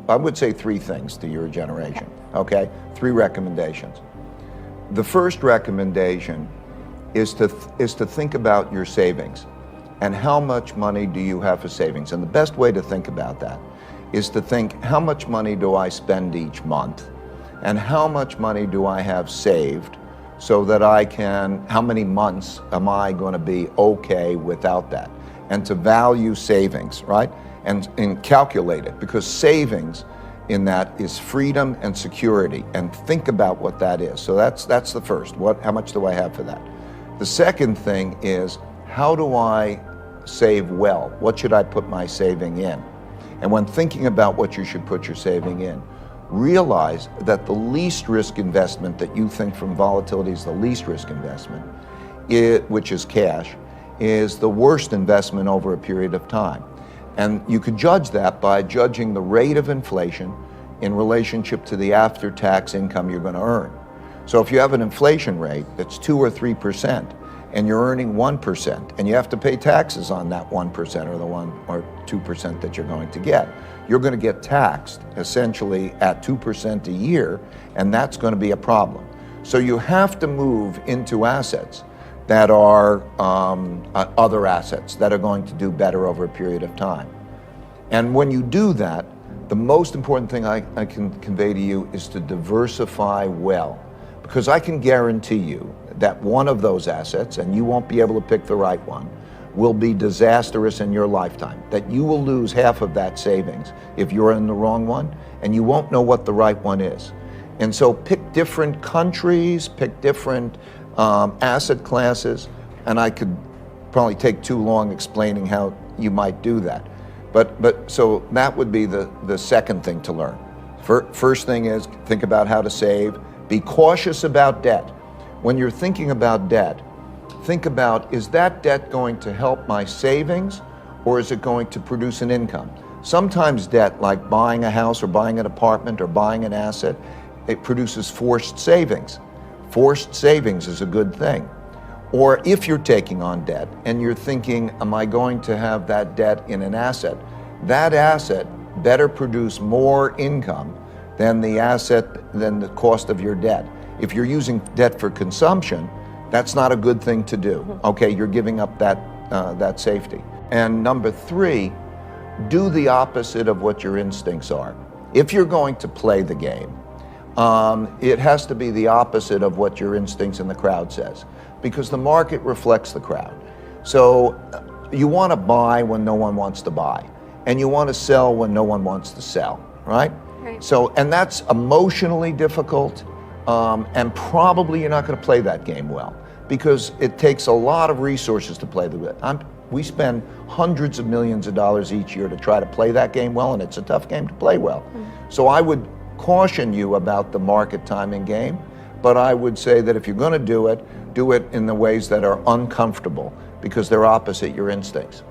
I would say three things to your generation, okay? Three recommendations. The first recommendation is to think about your savings and how much money do you have for savings. And the best way to think about that is to think, how much money do I spend each month and how much money do I have saved so that how many months am I going to be okay without that? And to value savings, right? And calculate it, because savings in that is freedom and security, and think about what that is. So that's the first. How much do I have for that? The second thing is, how do I save well? What should I put my saving in? And when thinking about what you should put your saving in, realize that the least risk investment that you think from volatility is the least risk investment, which is cash, is the worst investment over a period of time. And you could judge that by judging the rate of inflation in relationship to the after-tax income you're going to earn. So if you have an inflation rate that's 2 or 3% and you're earning 1% and you have to pay taxes on that 1% or the 1 or 2% that you're going to get, you're going to get taxed essentially at 2% a year, and that's going to be a problem. So you have to move into assets that are other assets that are going to do better over a period of time. And when you do that, the most important thing I can convey to you is to diversify well, because I can guarantee you that one of those assets, and you won't be able to pick the right one, will be disastrous in your lifetime, that you will lose half of that savings if you're in the wrong one, and you won't know what the right one is. And so pick different countries, pick different asset classes, and I could probably take too long explaining how you might do that. But so that would be the second thing to learn. First thing is think about how to save. Be cautious about debt. When you're thinking about debt, think about, is that debt going to help my savings or is it going to produce an income? Sometimes debt, like buying a house or buying an apartment or buying an asset, it produces forced savings. Forced savings is a good thing. Or if you're taking on debt and you're thinking, am I going to have that debt in an asset? That asset better produce more income than the cost of your debt. If you're using debt for consumption, that's not a good thing to do. Okay, you're giving up that safety. And number three, do the opposite of what your instincts are. If you're going to play the game, it has to be the opposite of what your instincts and the crowd says, because the market reflects the crowd. So you want to buy when no one wants to buy, and you want to sell when no one wants to sell, right? Right. So, and that's emotionally difficult, and probably you're not going to play that game well, because it takes a lot of resources to play the game. We spend hundreds of millions of dollars each year to try to play that game well, and it's a tough game to play well. So I would caution you about the market timing game, but I would say that if you're going to do it in the ways that are uncomfortable, because they're opposite your instincts.